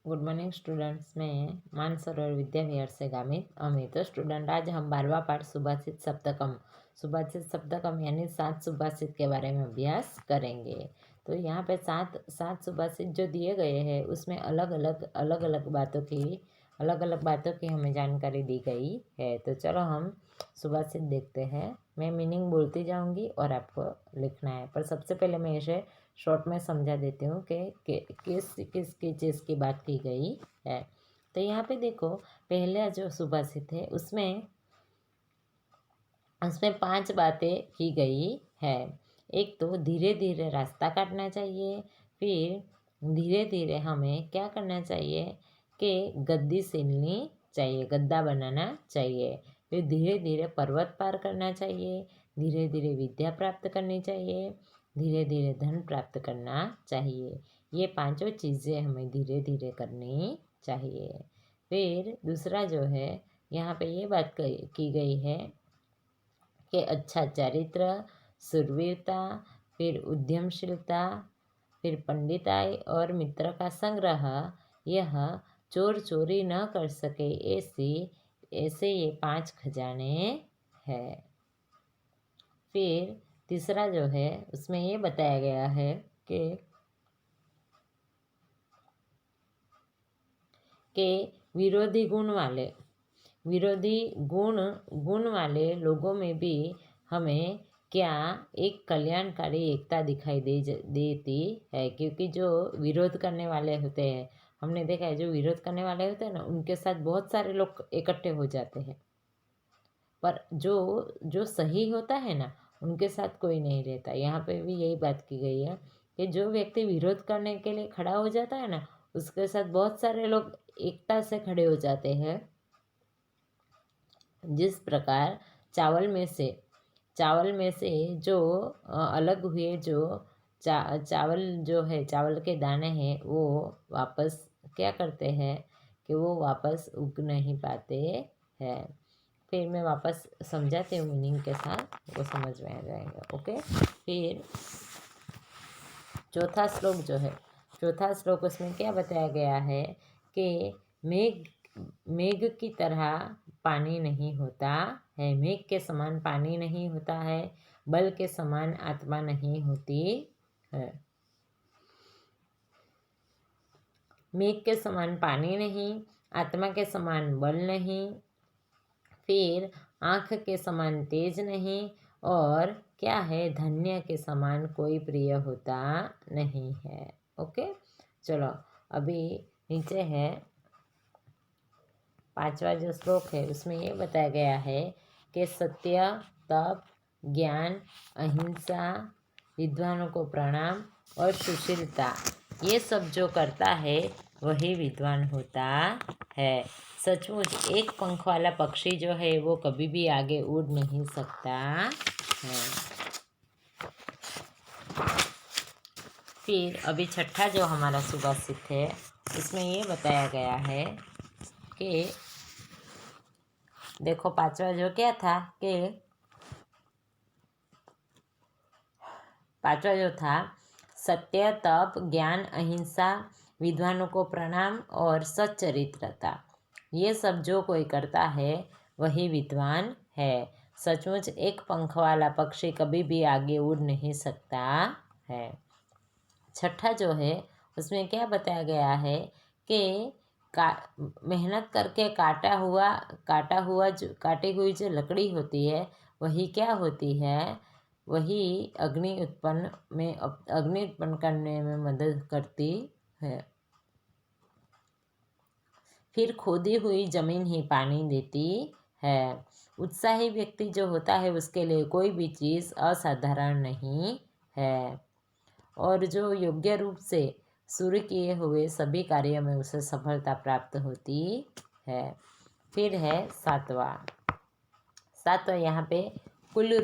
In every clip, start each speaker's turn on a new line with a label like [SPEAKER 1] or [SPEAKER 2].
[SPEAKER 1] Good morning students. मैं मानसरोवर विद्या विहार से गामित अमित। तो स्टूडेंट आज हम 12वां पाठ सुभाषित सप्तकम यानी 7 सुभाषित के बारे में अभ्यास करेंगे। तो यहाँ पे सात सुभाषित जो दिए गए हैं उसमें अलग अलग बातों की हमें जानकारी दी गई है। तो चलो हम सुभाषित देखते हैं। मैं मीनिंग बोलती जाऊंगी और आपको लिखना है, पर सबसे पहले मैं इसे शॉर्ट में समझा देती हूँ कि किस चीज़ की बात की गई है। तो यहाँ पे देखो, पहला जो सुभाषित है उसमें 5 बातें की गई है। एक तो धीरे धीरे रास्ता काटना चाहिए, फिर धीरे धीरे हमें क्या करना चाहिए कि गद्दी सीलनी चाहिए, गद्दा बनाना चाहिए, फिर धीरे धीरे पर्वत पार करना चाहिए, धीरे धीरे विद्या प्राप्त करनी चाहिए, धीरे धीरे धन प्राप्त करना चाहिए। ये पांचों चीज़ें हमें धीरे धीरे करनी चाहिए। फिर दूसरा जो है, यहाँ पे ये बात की गई है कि अच्छा चरित्र, शूरवीरता, फिर उद्यमशीलता, फिर पंडिताई और मित्र का संग्रह, यह चोर चोरी न कर सके ऐसे ये 5 खजाने हैं। फिर तीसरा जो है उसमें ये बताया गया है कि विरोधी गुण वाले लोगों में भी हमें क्या एक कल्याणकारी एकता दिखाई देती है, क्योंकि जो विरोध करने वाले होते हैं, हमने देखा है जो विरोध करने वाले होते हैं ना, उनके साथ बहुत सारे लोग इकट्ठे हो जाते हैं, पर जो सही होता है ना, उनके साथ कोई नहीं रहता। यहाँ पे भी यही बात की गई है कि जो व्यक्ति विरोध करने के लिए खड़ा हो जाता है ना, उसके साथ बहुत सारे लोग एकता से खड़े हो जाते हैं। जिस प्रकार चावल में से जो अलग हुए जो चावल जो है, चावल के दाने हैं, वो वापस क्या करते हैं कि वो वापस उग नहीं पाते हैं। फिर मैं वापस समझाती हूँ मीनिंग के साथ, वो समझ में आ जाएगा। ओके। फिर चौथा श्लोक उसमें क्या बताया गया है कि मेघ की तरह पानी नहीं होता है, मेघ के समान पानी नहीं होता है, बल के समान आत्मा नहीं होती है। मेघ के समान पानी नहीं, आत्मा के समान बल नहीं, फिर आँख के समान तेज नहीं, और क्या है, धन्य के समान कोई प्रिय होता नहीं है। ओके। चलो अभी नीचे है 5वां जो श्लोक है, उसमें ये बताया गया है कि सत्य, तप, ज्ञान, अहिंसा, विद्वानों को प्रणाम और सुशीलता, ये सब जो करता है वही विद्वान होता है। सचमुच एक पंख वाला पक्षी जो है वो कभी भी आगे उड़ नहीं सकता है। फिर अभी छठा जो हमारा सुभाषित है, उसमें ये बताया गया है कि देखो, 5वां जो क्या था कि 5वां जो था सत्य, तप, ज्ञान, अहिंसा, विद्वानों को प्रणाम और सच्चरित्रता, ये सब जो कोई करता है वही विद्वान है। सचमुच एक पंख वाला पक्षी कभी भी आगे उड़ नहीं सकता है। छठा जो है उसमें क्या बताया गया है कि मेहनत करके काटी हुई जो लकड़ी होती है वही क्या होती है, वही अग्नि उत्पन्न करने में मदद करती है। फिर खोदी हुई जमीन ही पानी देती है। उत्साही व्यक्ति जो होता है उसके लिए कोई भी चीज़ असाधारण नहीं है, और जो योग्य रूप से शुरू किए हुए सभी कार्यों में उसे सफलता प्राप्त होती है। फिर है सातवां यहाँ पे कुल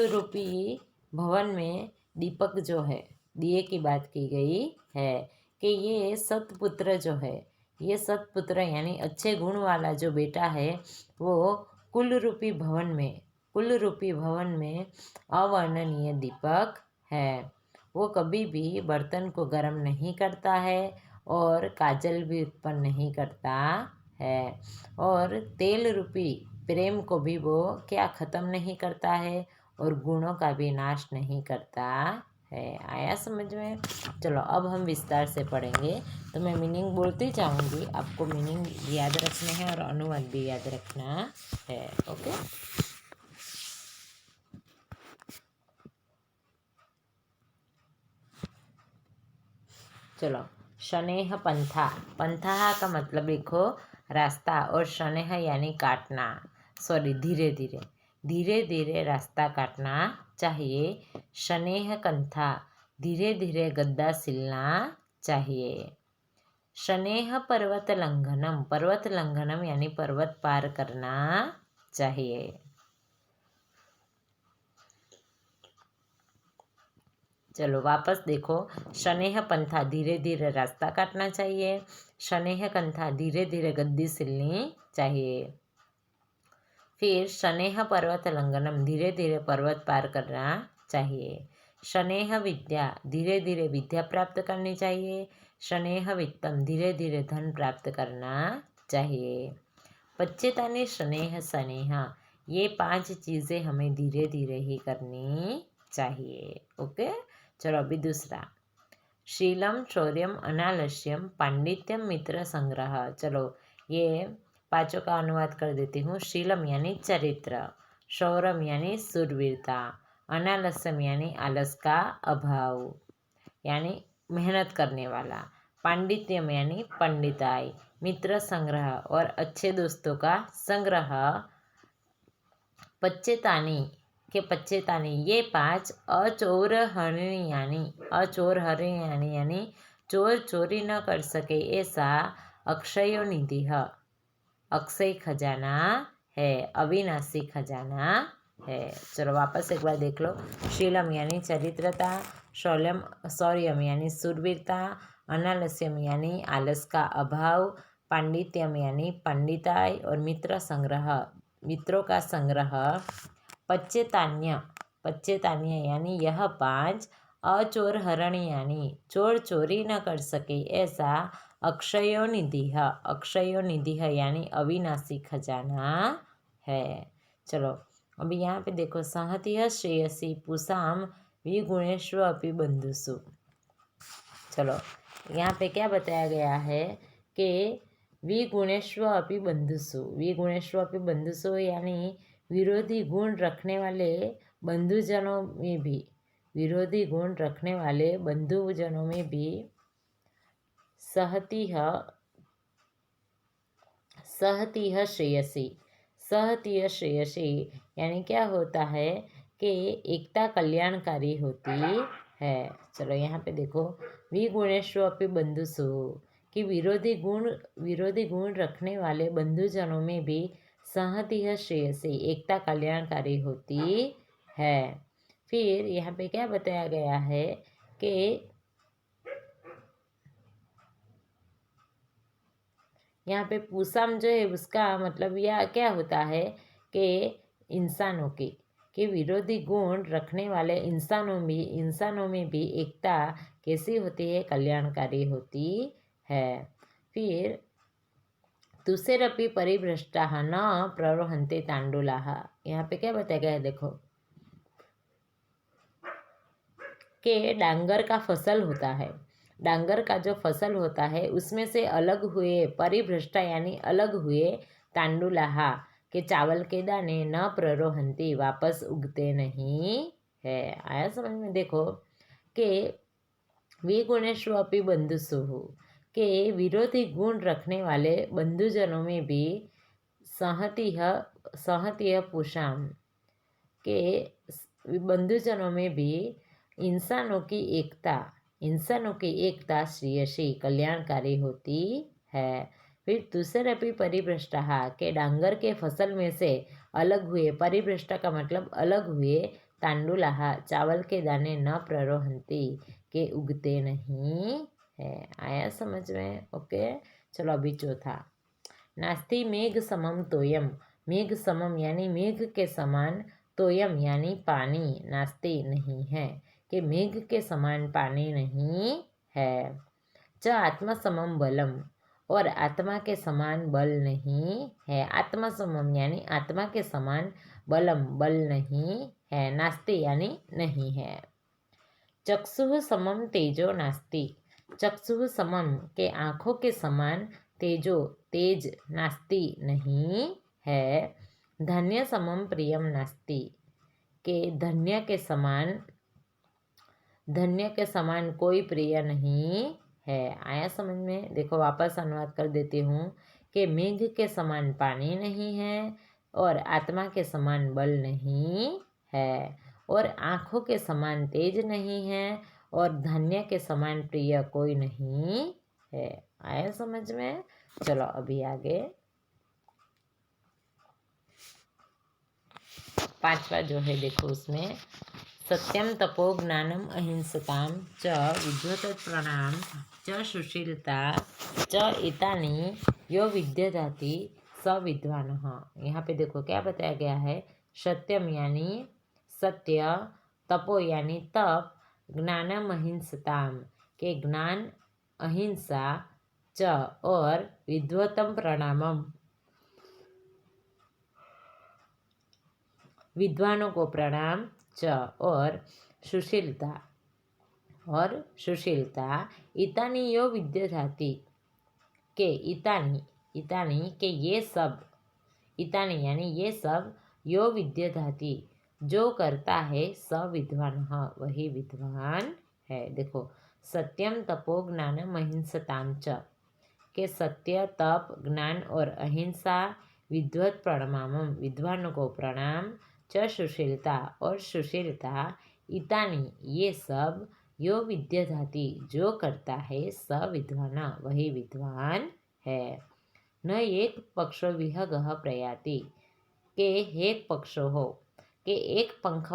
[SPEAKER 1] रूपी भवन में दीपक जो है, दिए की बात की गई है कि ये सतपुत्र यानी अच्छे गुण वाला जो बेटा है, वो कुल रूपी भवन में अवर्णनीय दीपक है। वो कभी भी बर्तन को गर्म नहीं करता है और काजल भी उत्पन्न नहीं करता है। और तेल रूपी प्रेम को भी वो क्या ख़त्म नहीं करता है और गुणों का भी नाश नहीं करता है। आया समझ में? चलो अब हम विस्तार से पढ़ेंगे। तो मैं मीनिंग बोलती जाऊंगी, आपको मीनिंग याद रखने हैं और अनुवाद भी याद रखना है। ओके, चलो। शनेह पंथा, पंथा का मतलब लिखो रास्ता, और शनेह यानी काटना, सॉरी धीरे धीरे, धीरे धीरे रास्ता काटना चाहिए। शनेह कंथा, धीरे धीरे गद्दा सिलना चाहिए। शनेह पर्वत लंघनम, पर्वत लंघनम यानी पर्वत पार करना चाहिए। चलो वापस देखो। शनेह पंथा, धीरे धीरे रास्ता काटना चाहिए। शनेह कंथा, धीरे धीरे गद्दी सिलनी चाहिए। फिर शनेह पर्वत लंघनम, धीरे धीरे पर्वत पार करना चाहिए। शनेह विद्या, धीरे धीरे विद्या प्राप्त करनी चाहिए। शनेह वित्तम, धीरे धीरे धन प्राप्त करना चाहिए। पच्चेतानी शनेह स्नेह, ये 5 चीज़ें हमें धीरे धीरे ही करनी चाहिए। ओके, चलो अभी दूसरा। शीलम शौर्यम अनालस्यम पांडित्यम मित्र संग्रह। चलो ये 5 का अनुवाद कर देती हूँ। शीलम यानी चरित्र, शौर्यम यानी शूरवीरता, अनालस्यम यानी आलस का अभाव यानी मेहनत करने वाला, पांडित्यम यानी पंडिताई, मित्र संग्रह और अच्छे दोस्तों का संग्रह। पच्चेतानी के पच्चेतानी, ये 5 अचोरहरणीयानी यानी चोर चोरी न कर सके ऐसा अक्षयो निधि, अक्षय खजाना है, अविनाशी खजाना है। चलो वापस एक बार देख लो। शीलम यानी चरित्रता, शौर्यम यानी शूरवीरता, अनालस्यम यानी आलस का अभाव, पांडित्यम यानी पंडिताई और मित्र संग्रह, मित्रों का संग्रह। पच्चेतान्य यानी यह 5 अचोरहरणीय यानी चोर चोरी न कर सके ऐसा अक्षयोनिधि यानी अविनाशी खजाना है। चलो अभी यहाँ पे देखो। सहतिः श्रेयसी पुसाम विगुणेषु अपि बंधुषु। चलो यहाँ पे क्या बताया गया है कि विगुणेषु अपि बंधुषु, विगुणेषु अपि बंधुषु यानी विरोधी गुण रखने वाले बंधुजनों में भी, विरोधी गुण रखने वाले बंधुजनों में भी सहतिः श्रेयसी यानी क्या होता है कि एकता कल्याणकारी होती है। चलो यहाँ पे देखो। विगुणेषु अपि बंधुषु, कि विरोधी गुण रखने वाले बंधुजनों में भी सहतिः श्रेयसी, एकता कल्याणकारी होती है। फिर यहाँ पे क्या बताया गया है कि यहाँ पे पूसाम जो है उसका मतलब यह क्या होता है कि इंसानों के विरोधी गुण रखने वाले इंसानों में भी एकता कैसी होती है? कल्याणकारी होती है। फिर तुषेरपि परिभ्रष्टाः न प्ररोहन्ते तांडुलाः, यहाँ पे क्या बताया गया है देखो कि डांगर का फसल होता है, डांगर का जो फसल होता है उसमें से अलग हुए परिभ्रष्टा यानी अलग हुए तांडुलाहा के चावल के दाने न प्ररोहंती, वापस उगते नहीं है। आया समझ में? देखो कि विगुणेषु अपि बंधुषु, के विरोधी गुण रखने वाले बंधुजनों में भी सहतिः पुषाम, के बंधुजनों में भी इंसानों की एकता श्रेयसी कल्याणकारी होती है। फिर तुषेरपि परिभ्रष्टाः, के डांगर के फसल में से अलग हुए, परिभ्रष्टा का मतलब अलग हुए, तांडुलाः चावल के दाने न प्ररोहन्ति के उगते नहीं है। आया समझ में? ओके, चलो अभी चौथा। नास्ति मेघ समम तोयम, मेघ समम यानी मेघ के समान, तोयम यानी पानी, नास्ति नहीं है, कि मेघ के समान पानी नहीं है। च आत्मा समम बलम, और आत्मा के समान बल नहीं है। आत्मा समम यानी आत्मा के समान बलम बल नहीं है। नास्ति यानी नहीं है। चक्षुः समम तेजो नास्ति, चक्षुः समम के आँखों के समान तेजो तेज नास्ति नहीं है। धन्य समम प्रियम नास्ति, के धन्य के समान कोई प्रिय नहीं है। आया समझ में? देखो वापस अनुवाद कर देती हूँ कि मेघ के समान पानी नहीं है, और आत्मा के समान बल नहीं है, और आँखों के समान तेज नहीं है, और धन्य के समान प्रिय कोई नहीं है। आया समझ में? चलो अभी आगे 5वां जो है देखो, उसमें सत्यम तपो ज्ञानम अहिंसताम च विद्वत्प्रणाम च सुशीलता च एतानि यो विद्यते स विद्वानः। यहाँ पे देखो क्या बताया गया है। सत्यम यानी सत्य, तपो यानी तप, ज्ञानम अहिंसताम के ज्ञान, अहिंसा, च और विद्वतम प्रणामम विद्वानों को प्रणाम, च और सुशीलता इतानी यो विद्यते के इतानी के ये सब, इतानी यानी ये सब, यो विद्यते जो करता है, स विद्वान वही विद्वान है। देखो सत्यम तपो ज्ञानम अहिंसताम च के सत्य, तप, ज्ञान और अहिंसा, विद्वत प्रणमामम विद्वानों को प्रणाम, च सुशीलता और सुशीलता, इतानी ये सब, यो विद्यते जो करता है, स विद्वान वही विद्वान है। न एक पक्षो विहगः प्रयाति के एक पक्षो हो, के एक पंख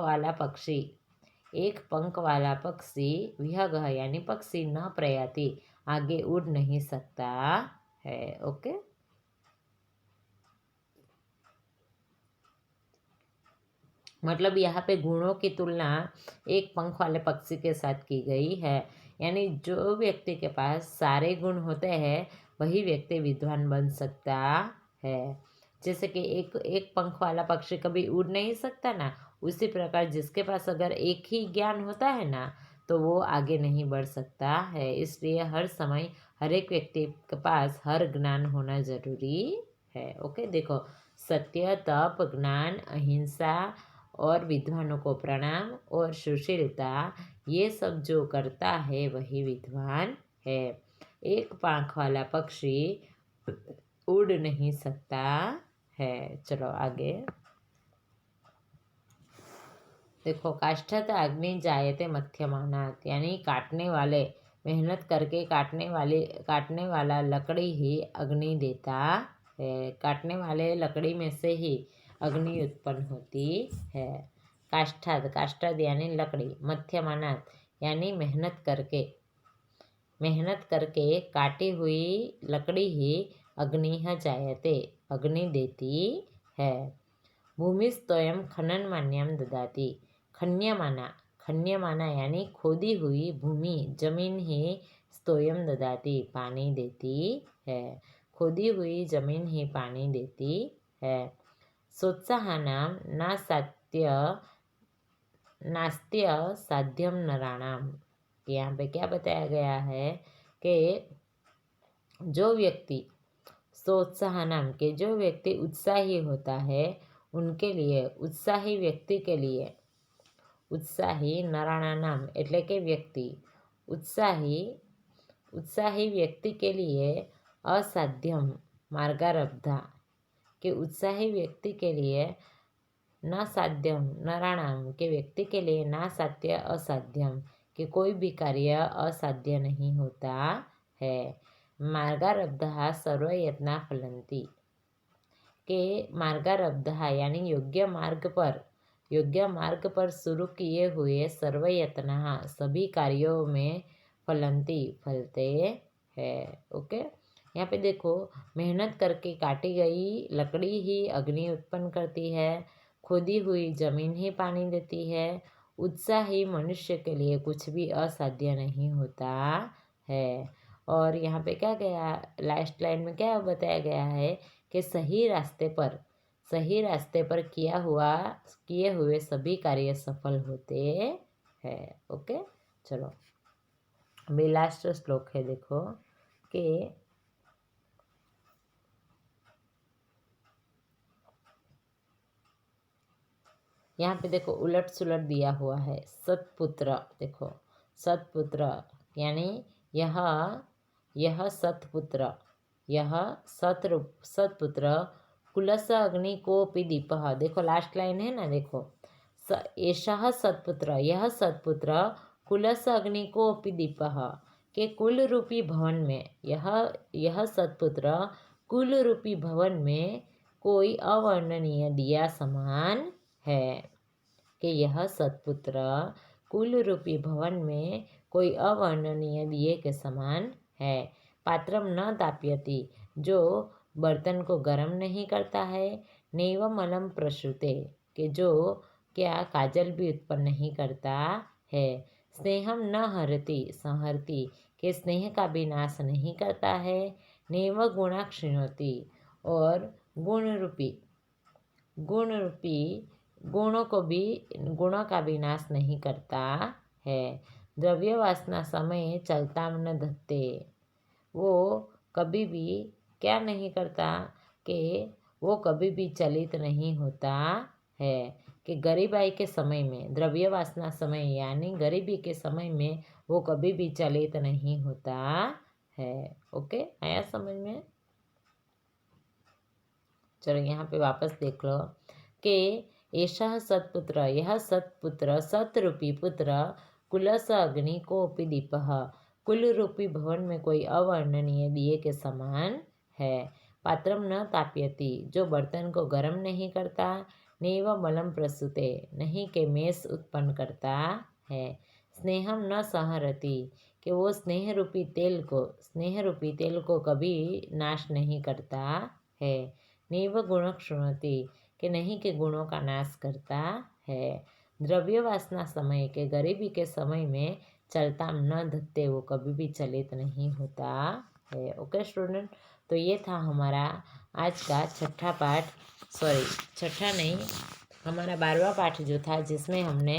[SPEAKER 1] वाला पक्षी विहगः यानी पक्षी न प्रयाति आगे उड़ नहीं सकता है। ओके, मतलब यहाँ पे गुणों की तुलना एक पंख वाले पक्षी के साथ की गई है। यानी जो व्यक्ति के पास सारे गुण होते हैं वही व्यक्ति विद्वान बन सकता है। जैसे कि एक पंख वाला पक्षी कभी उड़ नहीं सकता ना, उसी प्रकार जिसके पास अगर एक ही ज्ञान होता है ना तो वो आगे नहीं बढ़ सकता है। इसलिए हर समय हर एक व्यक्ति के पास हर ज्ञान होना जरूरी है। ओके, देखो सत्य, तप, ज्ञान, अहिंसा और विद्वानों को प्रणाम और सुशीलता, ये सब जो करता है वही विद्वान है। एक पंख वाला पक्षी उड़ नहीं सकता है। चलो आगे देखो, काष्ठत अग्नि जायते मध्यमानात् यानी काटने वाले, मेहनत करके काटने वाला लकड़ी ही अग्नि देता है। काटने वाले लकड़ी में से ही अग्नि उत्पन्न होती है। काष्ठद यानी लकड़ी, मध्यमानात् यानी मेहनत करके काटी हुई लकड़ी ही अग्नि जायते अग्नि देती है। भूमिस्तोयम खनन मान्यम ददाति, खन्यमाना यानी खोदी हुई भूमि, जमीन ही स्तोयम ददाति पानी देती है। खोदी हुई जमीन ही पानी देती है। सोत्साहनाम नास्त्य साध्यम नराणाम, यहाँ पे क्या बताया गया है कि जो व्यक्ति सोत्साहनाम के जो व्यक्ति उत्साही होता है उनके लिए, उत्साही व्यक्ति के लिए, उत्साही नराणाम એટલે કે व्यक्ति, उत्साही व्यक्ति के लिए असाध्यम मार्गारब्धा, के उत्साही व्यक्ति के लिए न साध्यम नराणाम के व्यक्ति के लिए ना साध्य असाध्यम कि कोई भी कार्य असाध्य नहीं होता है। मार्गारब्धा सर्वयत्ना फलन्ति, के मार्गारब्धा यानी योग्य मार्ग पर शुरू किए हुए सर्वयत्न सभी कार्यों में फलते हैं। ओके, यहाँ पे देखो मेहनत करके काटी गई लकड़ी ही अग्नि उत्पन्न करती है, खोदी हुई जमीन ही पानी देती है। उत्साही मनुष्य के लिए कुछ भी असाध्य नहीं होता है। और यहाँ पे क्या गया, लास्ट लाइन में क्या बताया गया है कि सही रास्ते पर किए हुए सभी कार्य सफल होते हैं। ओके, चलो अभी लास्ट श्लोक है, देखो कि यहाँ पे देखो उलट सुलट दिया हुआ है। सत्पुत्र, देखो सत्पुत्र यानी यह यह सत्पुत्र यह सत्पुत्र कुलस्य अग्नि कोऽपि दीपः। देखो लास्ट लाइन है ना, देखो एषः सत्पुत्र, यह सत्पुत्र कुलस्य अग्नि कोऽपि दीपः, के कुल रूपी भवन में यह सत्पुत्र कुल रूपी भवन में कोई अवर्णनीय दिया समान है, कि यह सत्पुत्र कुल रूपी भवन में कोई अवर्णनीय दिए के समान है। पात्रम न ताप्यति, जो बर्तन को गर्म नहीं करता है। नैव मलम प्रसूते, कि जो क्या काजल भी उत्पन्न नहीं करता है। स्नेहम न हरति संहरति, के स्नेह का भी नाश नहीं करता है। नैव गुणा क्षिणोति, और गुण रूपी गुणों का भी नाश नहीं करता है। द्रव्य वासना समय चलता न धत्ते, वो कभी भी क्या नहीं करता, कि वो कभी भी चलित नहीं होता है। कि गरीबाई के समय में, द्रव्य वासना समय यानी गरीबी के समय में वो कभी भी चलित नहीं होता है। ओके, आया समझ में? चलो यहाँ पे वापस देख लो कि एषः सत्पुत्र, यह सत्पुत्र सतरूपी पुत्र कुलस्य अग्नि कोऽपि दीपः, कुल रूपी भवन में कोई अवर्णनीय दिए के समान है। पात्रम न ताप्यति, जो बर्तन को गर्म नहीं करता। नैव मलम प्रसूते, नहीं के मेष उत्पन्न करता है। स्नेहम न संहरति, कि वो स्नेह रूपी तेल को कभी नाश नहीं करता है। नैव गुण क्षुणोति, कि नहीं के गुणों का नाश करता है। द्रव्य वासना समय, के गरीबी के समय में चलता न धत्ते, वो कभी भी चलित नहीं होता है। ओके स्टूडेंट, तो ये था हमारा आज का हमारा 12वां पाठ जो था, जिसमें हमने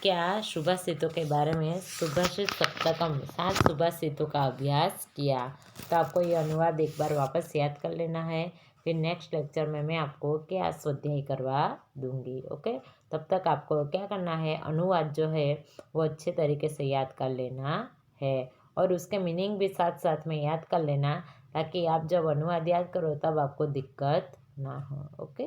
[SPEAKER 1] क्या सुभाषितों के बारे में सुभाषित सप्तकम 7 सुभाषितों का अभ्यास किया। तो आपको ये अनुवाद एक बार वापस याद कर लेना है, फिर नेक्स्ट लेक्चर में मैं आपको क्या स्वाध्याय करवा दूंगी। ओके, तब तक आपको क्या करना है, अनुवाद जो है वो अच्छे तरीके से याद कर लेना है, और उसके मीनिंग भी साथ साथ में याद कर लेना, ताकि आप जब अनुवाद याद करो तब आपको दिक्कत ना हो। ओके।